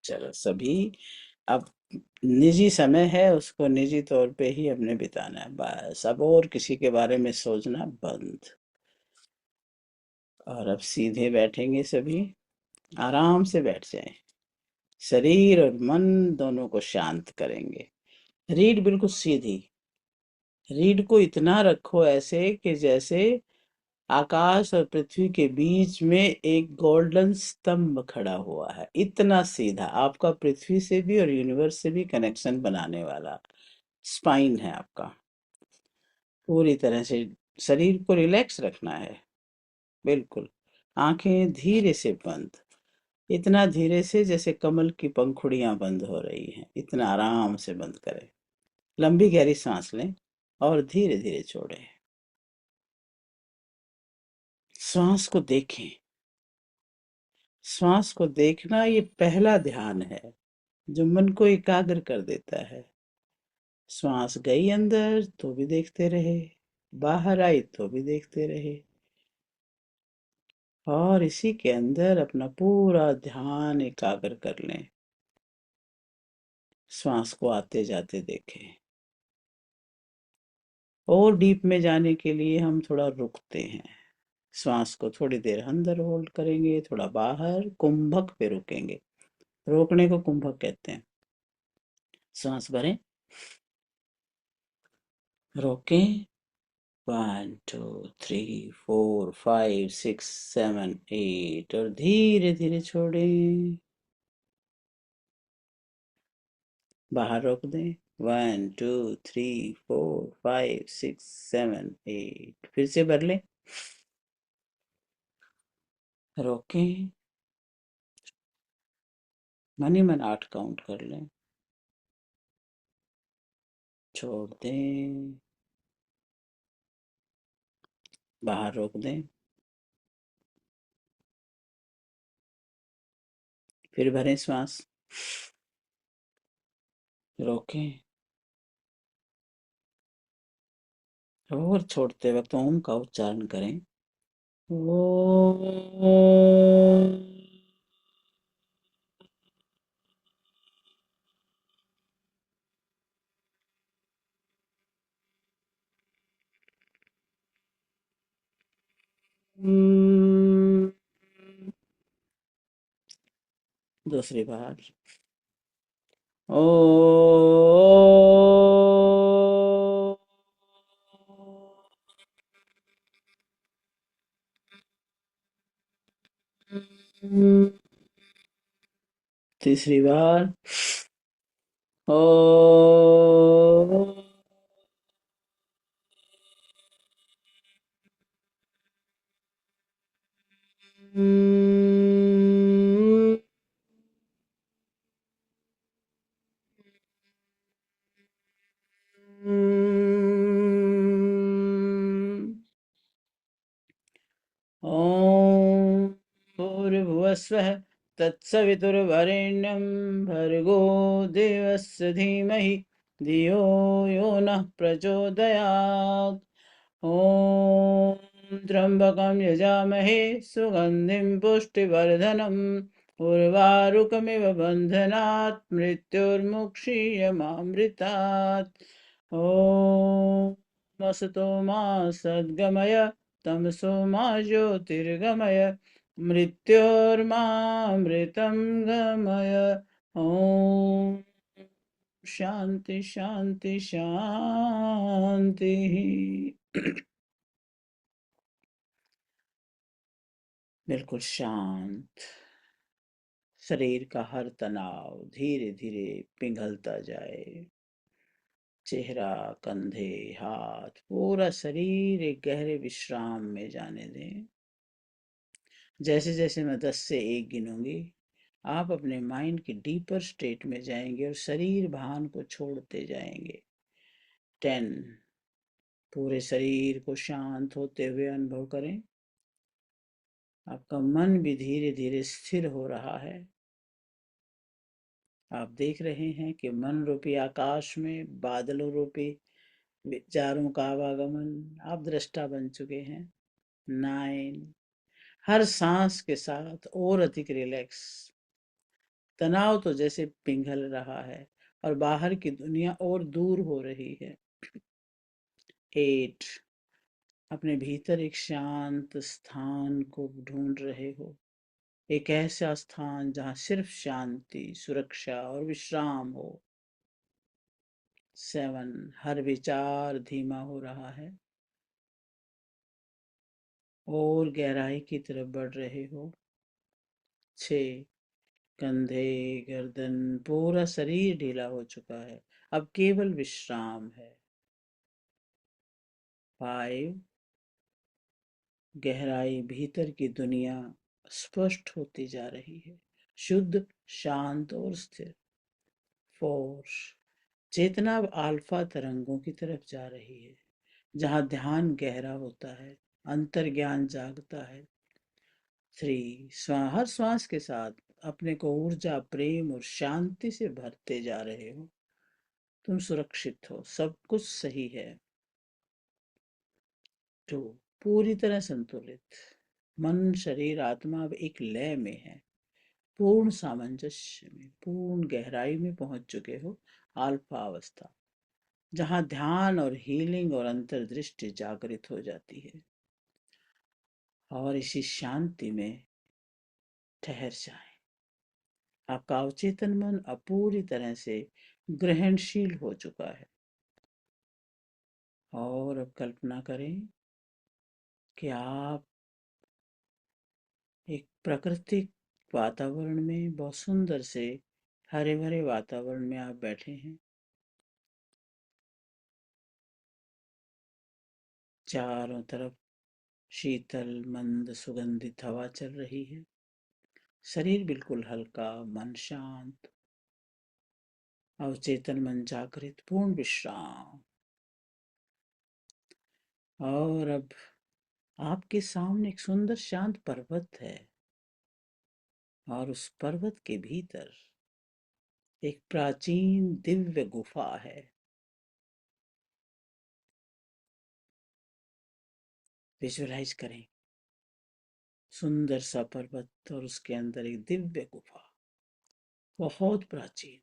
चलो सभी, अब निजी समय है, उसको निजी तौर पे ही हमने बिताना है बस। अब और किसी के बारे में सोचना बंद। और अब सीधे बैठेंगे सभी, आराम से बैठ जाएं। शरीर और मन दोनों को शांत करेंगे। रीढ़ बिल्कुल सीधी। रीढ़ को इतना रखो ऐसे कि जैसे आकाश और पृथ्वी के बीच में एक गोल्डन स्तंभ खड़ा हुआ है, इतना सीधा। आपका पृथ्वी से भी और यूनिवर्स से भी कनेक्शन बनाने वाला स्पाइन है आपका। पूरी तरह से शरीर को रिलैक्स रखना है, बिल्कुल। आंखें धीरे से बंद, इतना धीरे से जैसे कमल की पंखुड़ियां बंद हो रही हैं, इतना आराम से बंद करें। लंबी गहरी सांस लें और धीरे धीरे छोड़ें। श्वास को देखें। श्वास को देखना ये पहला ध्यान है जो मन को एकाग्र कर देता है। श्वास गई अंदर तो भी देखते रहे, बाहर आई तो भी देखते रहे, और इसी के अंदर अपना पूरा ध्यान एकाग्र कर लें। श्वास को आते जाते देखें। और डीप में जाने के लिए हम थोड़ा रुकते हैं। श्वास को थोड़ी देर अंदर होल्ड करेंगे, थोड़ा बाहर, कुंभक पे रुकेंगे। रोकने को कुंभक कहते हैं। सांस भरें, रोकें, 1 2 3 4 5 6 7 8, और धीरे धीरे छोड़ें। बाहर रोक दें, 1 2 3 4 5 6 7 8, फिर से भर लें, रोकें, मन ही मन 8 काउंट कर लें, छोड़ दें, बाहर रोक दें, फिर भरें श्वास, रोकें, और छोड़ते वक्त ओम का उच्चारण करें। ओम। दूसरी बार। ओम। तीसरी बार। ओम। ॐ भूर्भुवस्वः तत्सवितुर्वरेण्यं भर्गो देवस्य धीमहि धियो यो नः प्रचोदयात्। ॐ त्र्यम्बकं यजामहे सुगन्धिं पुष्टिवर्धनम् उर्वारुकमिव बन्धनात् मृत्युर्मुक्षीयमामृतात्। ॐ वसतो मा सद्गमय तमसो मा ज्योतिर्गमय मृत्योर्मामृतं गमय। ॐ शांति शांति शांति। बिल्कुल शांत। शरीर का हर तनाव धीरे धीरे पिघलता जाए। चेहरा, कंधे, हाथ, पूरा शरीर एक गहरे विश्राम में जाने दें। जैसे जैसे मैं 10 से 1 गिनूंगी, आप अपने माइंड की डीपर स्टेट में जाएंगे और शरीर भान को छोड़ते जाएंगे। 10। पूरे शरीर को शांत होते हुए अनुभव करें। आपका मन भी धीरे धीरे स्थिर हो रहा है। आप देख रहे हैं कि मन रूपी आकाश में बादलों रूपी विचारों का आवागमन। आप दृष्टा बन चुके हैं। 9। हर सांस के साथ और अधिक रिलैक्स। तनाव तो जैसे पिघल रहा है और बाहर की दुनिया और दूर हो रही है। 8, अपने भीतर एक शांत स्थान को ढूंढ रहे हो, एक ऐसा स्थान जहां सिर्फ शांति, सुरक्षा और विश्राम हो। 7, हर विचार धीमा हो रहा है और गहराई की तरफ बढ़ रहे हो। 6, कंधे, गर्दन, पूरा शरीर ढीला हो चुका है, अब केवल विश्राम है। 5, गहराई, भीतर की दुनिया स्पष्ट होती जा रही है, शुद्ध, शांत और स्थिर। 4, चेतना अब अल्फा तरंगों की तरफ जा रही है, जहां ध्यान गहरा होता है, अंतर ज्ञान जागता है। 3, हर श्वास के साथ अपने को ऊर्जा, प्रेम और शांति से भरते जा रहे हो। तुम सुरक्षित हो, सब कुछ सही है। 2, पूरी तरह संतुलित, मन, शरीर, आत्मा अब एक लय में है, पूर्ण सामंजस्य में, पूर्ण गहराई में पहुंच चुके हो। अल्फा अवस्था, जहां ध्यान और हीलिंग और अंतर्दृष्टि जागृत हो जाती है। और इसी शांति में ठहर जाएं। आपका अवचेतन मन अब पूरी तरह से ग्रहणशील हो चुका है। और अब कल्पना करें कि आप एक प्राकृतिक वातावरण में, बहुत सुंदर से हरे भरे वातावरण में आप बैठे हैं। चारों तरफ शीतल मंद सुगंधित हवा चल रही है, शरीर बिल्कुल हल्का, मन शांत, अवचेतन मन जागृत, पूर्ण विश्राम। और अब आपके सामने एक सुंदर शांत पर्वत है, और उस पर्वत के भीतर एक प्राचीन दिव्य गुफा है। विजुअलाइज करें, सुंदर सा पर्वत और उसके अंदर एक दिव्य गुफा, बहुत प्राचीन,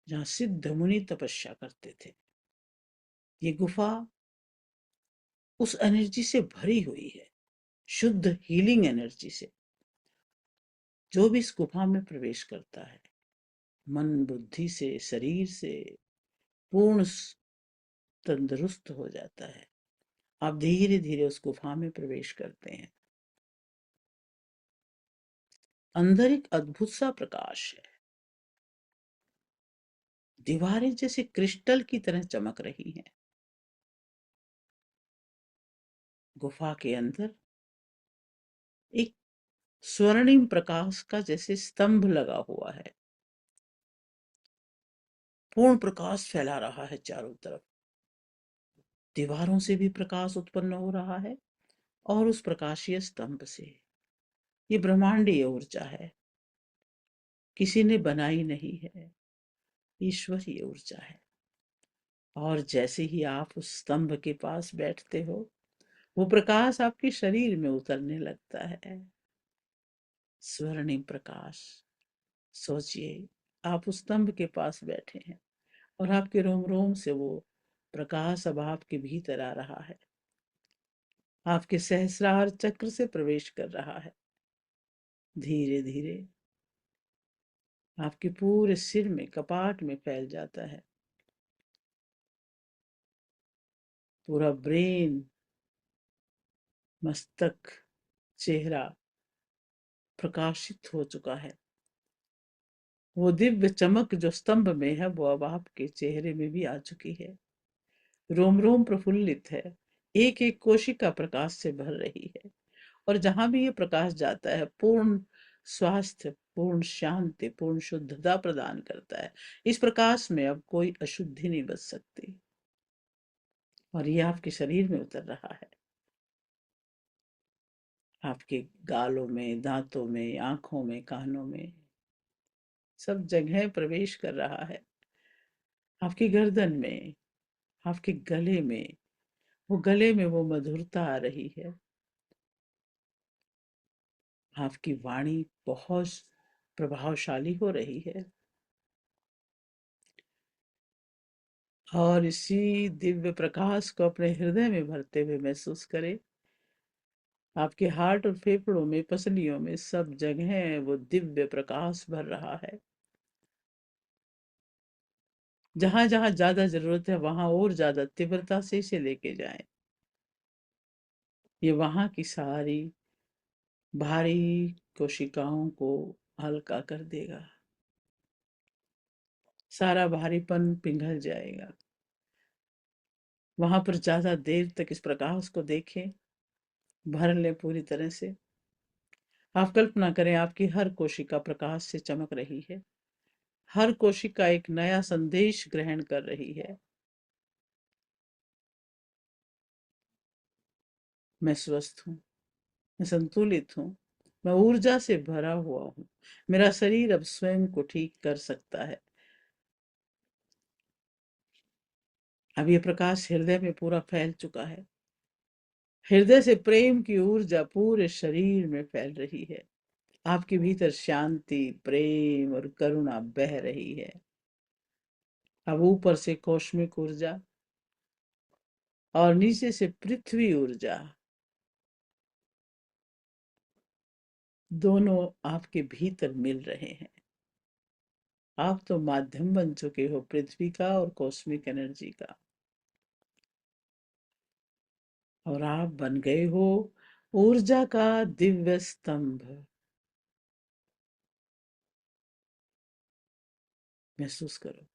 जहाँ सिद्ध मुनि तपस्या करते थे। ये गुफा उस एनर्जी से भरी हुई है, शुद्ध हीलिंग एनर्जी से। जो भी इस गुफा में प्रवेश करता है, मन, बुद्धि से, शरीर से पूर्ण तंदुरुस्त हो जाता है। आप धीरे धीरे उस गुफा में प्रवेश करते हैं। अंदर एक अद्भुत सा प्रकाश है, दीवारें जैसे क्रिस्टल की तरह चमक रही हैं। गुफा के अंदर एक स्वर्णिम प्रकाश का जैसे स्तंभ लगा हुआ है, पूर्ण प्रकाश फैला रहा है चारों तरफ। दीवारों से भी प्रकाश उत्पन्न हो रहा है और उस प्रकाशीय स्तंभ से। ये ब्रह्मांडीय ऊर्जा है, किसी ने बनाई नहीं है, ईश्वरीय ऊर्जा है। और जैसे ही आप उस स्तंभ के पास बैठते हो, वो प्रकाश आपके शरीर में उतरने लगता है, स्वर्णिम प्रकाश। सोचिए, आप उस स्तंभ के पास बैठे हैं और आपके रोम रोम से वो प्रकाश अब आपके भीतर आ रहा है, आपके सहस्रार चक्र से प्रवेश कर रहा है, धीरे धीरे आपके पूरे सिर में, कपाट में फैल जाता है। पूरा ब्रेन, मस्तक, चेहरा प्रकाशित हो चुका है। वो दिव्य चमक जो स्तंभ में है, वो अब आपके चेहरे में भी आ चुकी है। रोम रोम प्रफुल्लित है, एक एक कोशिका प्रकाश से भर रही है। और जहां भी ये प्रकाश जाता है, पूर्ण स्वास्थ्य, पूर्ण शांति, पूर्ण शुद्धता प्रदान करता है। इस प्रकाश में अब कोई अशुद्धि नहीं बच सकती, और ये आपके शरीर में उतर रहा है, आपके गालों में, दांतों में, आंखों में, कानों में, सब जगह प्रवेश कर रहा है। आपकी गर्दन में, आपके गले में, वो गले में वो मधुरता आ रही है। आपकी वाणी बहुत प्रभावशाली हो रही है। और इसी दिव्य प्रकाश को अपने हृदय में भरते हुए महसूस करें। आपके हार्ट और फेफड़ों में, पसलियों में, सब जगह वो दिव्य प्रकाश भर रहा है। जहां जहां ज्यादा जरूरत है वहां और ज्यादा तीव्रता से इसे लेके जाएं। ये वहां की सारी भारी कोशिकाओं को हल्का कर देगा। सारा भारीपन पिघल जाएगा। वहां पर ज्यादा देर तक इस प्रकाश को देखें, भर लें पूरी तरह से। आप कल्पना करें आपकी हर कोशिका प्रकाश से चमक रही है। हर कोशिका एक नया संदेश ग्रहण कर रही है। मैं स्वस्थ हूँ, मैं संतुलित हूँ, मैं ऊर्जा से भरा हुआ हूँ। मेरा शरीर अब स्वयं को ठीक कर सकता है। अब ये प्रकाश हृदय में पूरा फैल चुका है। हृदय से प्रेम की ऊर्जा पूरे शरीर में फैल रही है। आपके भीतर शांति, प्रेम और करुणा बह रही है। अब ऊपर से कॉस्मिक ऊर्जा और नीचे से पृथ्वी ऊर्जा, दोनों आपके भीतर मिल रहे हैं। आप तो माध्यम बन चुके हो पृथ्वी का और कॉस्मिक एनर्जी का। और आप बन गए हो ऊर्जा का दिव्य स्तंभ। महसूस करो,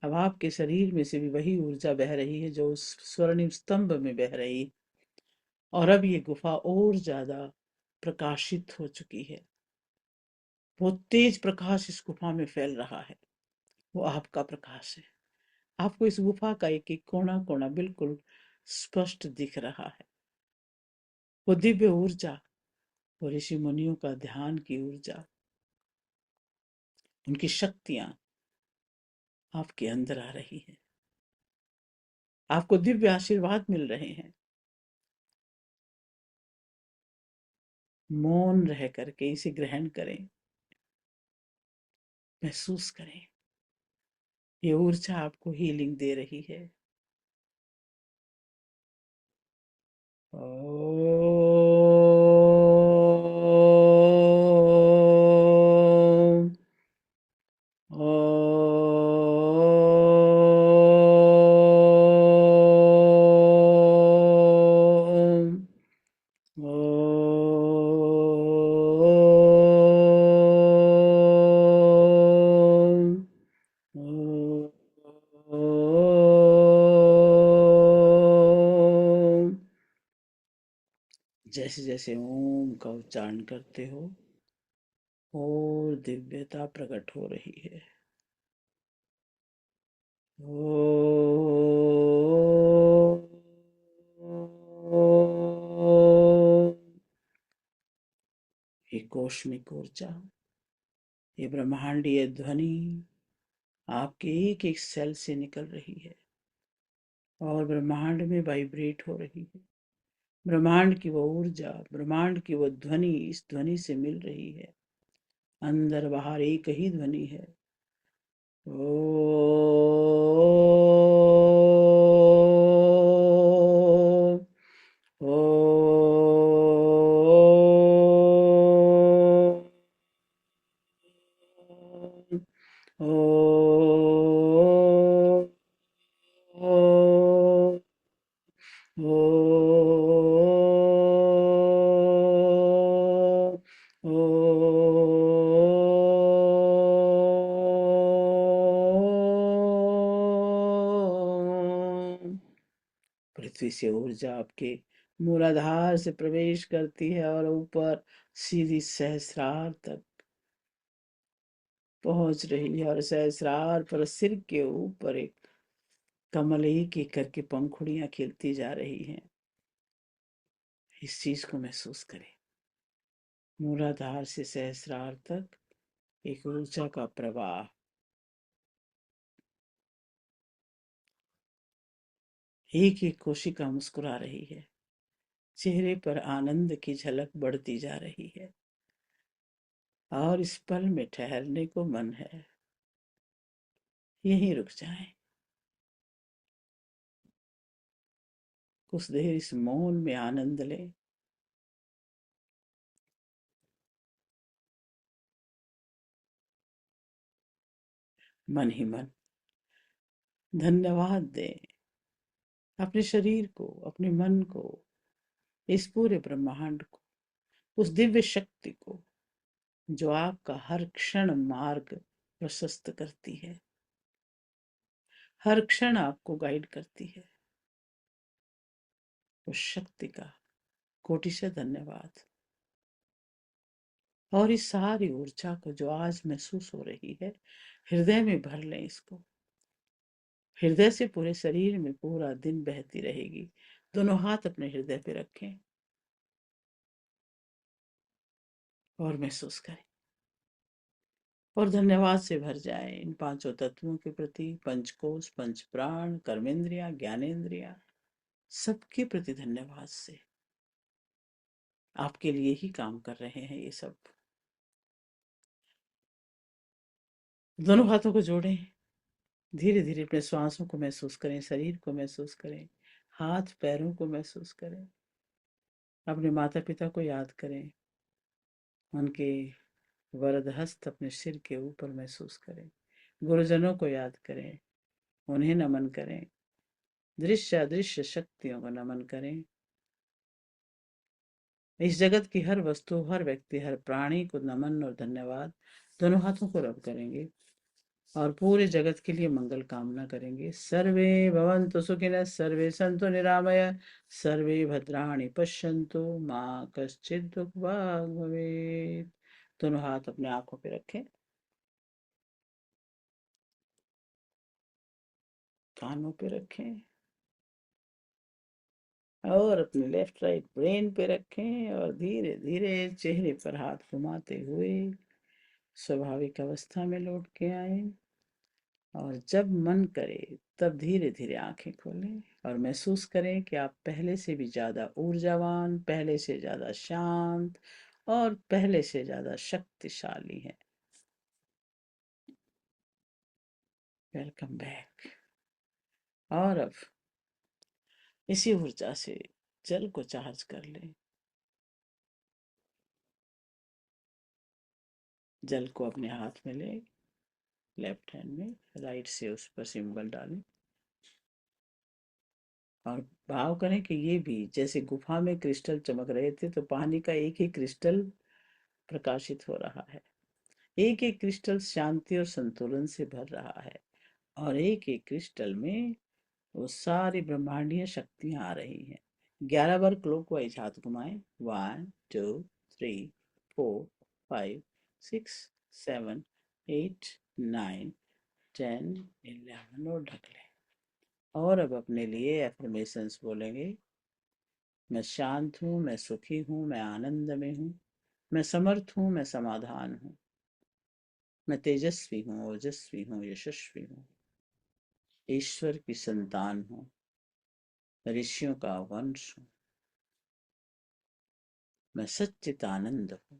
अब आपके शरीर में से भी वही ऊर्जा बह रही है जो उस स्वर्णिम स्तंभ में बह रही। और अब ये गुफा और ज्यादा प्रकाशित हो चुकी है। बहुत तेज प्रकाश इस गुफा में फैल रहा है। वो आपका प्रकाश है। आपको इस गुफा का एक एक कोना कोना बिल्कुल स्पष्ट दिख रहा है। वो दिव्य ऊर्जा, वो ऋषि मुनियों का ध्यान की ऊर्जा, उनकी शक्तियां आपके अंदर आ रही है। आपको दिव्य आशीर्वाद मिल रहे हैं। मौन रह करके इसे ग्रहण करें, महसूस करें। ये ऊर्जा आपको हीलिंग दे रही है। ओम। ओम। ओम। ओम। जैसे जैसे ओम का उच्चारण करते हो और दिव्यता प्रकट हो रही है। ओम। ये कॉस्मिक ऊर्जा, ये ब्रह्मांडीय ध्वनि आपके एक एक सेल से निकल रही है और ब्रह्मांड में वाइब्रेट हो रही है। ब्रह्मांड की वो ऊर्जा, ब्रह्मांड की वो ध्वनि इस ध्वनि से मिल रही है। अंदर बाहर एक ही ध्वनि है। ओम। ओम। ओम। ओम। ओम। ओम। पृथ्वी से ऊर्जा आपके मूलाधार से प्रवेश करती है और ऊपर सीधी सहस्रार तक पहुंच रही है। और सहस्रार पर सिर के ऊपर एक कमल एक एक करके पंखुड़ियां खिलती जा रही हैं। इस चीज को महसूस करें। मूलाधार से सहस्रार तक एक ऊर्जा का प्रवाह। एक एक कोशिका मुस्कुरा रही है। चेहरे पर आनंद की झलक बढ़ती जा रही है। और इस पल में ठहरने को मन है, यहीं रुक जाएं। कुछ देर इस मौन में आनंद लें। मन ही मन धन्यवाद दें अपने शरीर को, अपने मन को, इस पूरे ब्रह्मांड को, उस दिव्य शक्ति को जो आपका हर क्षण मार्ग प्रशस्त करती है, हर क्षण आपको गाइड करती है। उस शक्ति का कोटि से धन्यवाद। और इस सारी ऊर्जा को जो आज महसूस हो रही है, हृदय में भर लें इसको। हृदय से पूरे शरीर में पूरा दिन बहती रहेगी। दोनों हाथ अपने हृदय पे रखें और महसूस करें और धन्यवाद से भर जाए इन पांचों तत्वों के प्रति, पंचकोश, पंच प्राण, कर्मेंद्रिया, ज्ञानेंद्रिया, सबके प्रति धन्यवाद से। आपके लिए ही काम कर रहे हैं ये सब। दोनों हाथों को जोड़ें, धीरे धीरे अपने श्वासों को महसूस करें, शरीर को महसूस करें, हाथ पैरों को महसूस करें। अपने माता पिता को याद करें, उनके वरद हस्त अपने सिर के ऊपर महसूस करें। गुरुजनों को याद करें, उन्हें नमन करें। दृश्य अदृश्य शक्तियों को नमन करें। इस जगत की हर वस्तु, हर व्यक्ति, हर प्राणी को नमन और धन्यवाद। दोनों हाथों को रब करेंगे और पूरे जगत के लिए मंगल कामना करेंगे। सर्वे भवन्तु सुखिनः, सर्वे सन्तु निरामय, सर्वे भद्राणि पश्यन्तु, माँ कश्चित् दुःख भाग् भवेत्। दोनों हाथ अपने आंखों पे रखें, कानों पे रखें और अपने लेफ्ट राइट ब्रेन पे रखें और धीरे धीरे चेहरे पर हाथ घुमाते हुए स्वाभाविक अवस्था में लौट के आए। और जब मन करे तब धीरे धीरे आंखें खोलें और महसूस करें कि आप पहले से भी ज्यादा ऊर्जावान, पहले से ज्यादा शांत और पहले से ज्यादा शक्तिशाली हैं। Welcome back. और अब इसी ऊर्जा से जल को चार्ज कर लें। जल को अपने हाथ में लें, लेफ्ट हैंड में, राइट से उस पर सिंबल डालें और भाव करें कि ये भी जैसे गुफा में क्रिस्टल चमक रहे थे, तो पानी का एक ही क्रिस्टल प्रकाशित हो रहा है। एक एक क्रिस्टल शांति और संतुलन से भर रहा है और एक एक क्रिस्टल में वो सारी ब्रह्मांडीय शक्तियां आ रही हैं। 11 बार क्लॉकवाइज हाथ घुमाएं। 1 2 3 4 5 6 7 8 9 10 11 और ढक लें। और अब अपने लिए एफर्मेशंस बोलेंगे। मैं शांत हूँ, मैं सुखी हूँ, मैं आनंद में हूँ, मैं समर्थ हूँ, मैं समाधान हूँ, मैं तेजस्वी हूँ, ओजस्वी हूँ, यशस्वी हूँ, ईश्वर की संतान हूँ, ऋषियों का वंश हूँ, मैं सच्चिदानंद हूँ,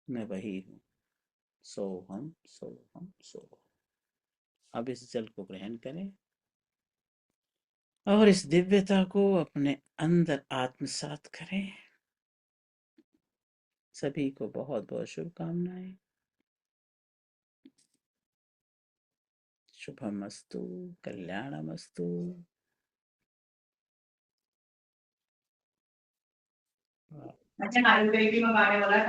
मैं वही हूँ। सोहम सोहम सोहम। अब इस जल को ग्रहण करें और इस दिव्यता को अपने अंदर आत्मसात करें। सभी को बहुत बहुत शुभकामनाएं। शुभमस्तु, कल्याणमस्तु। अच्छा, नारियल तेल भी मंगाने वाला था।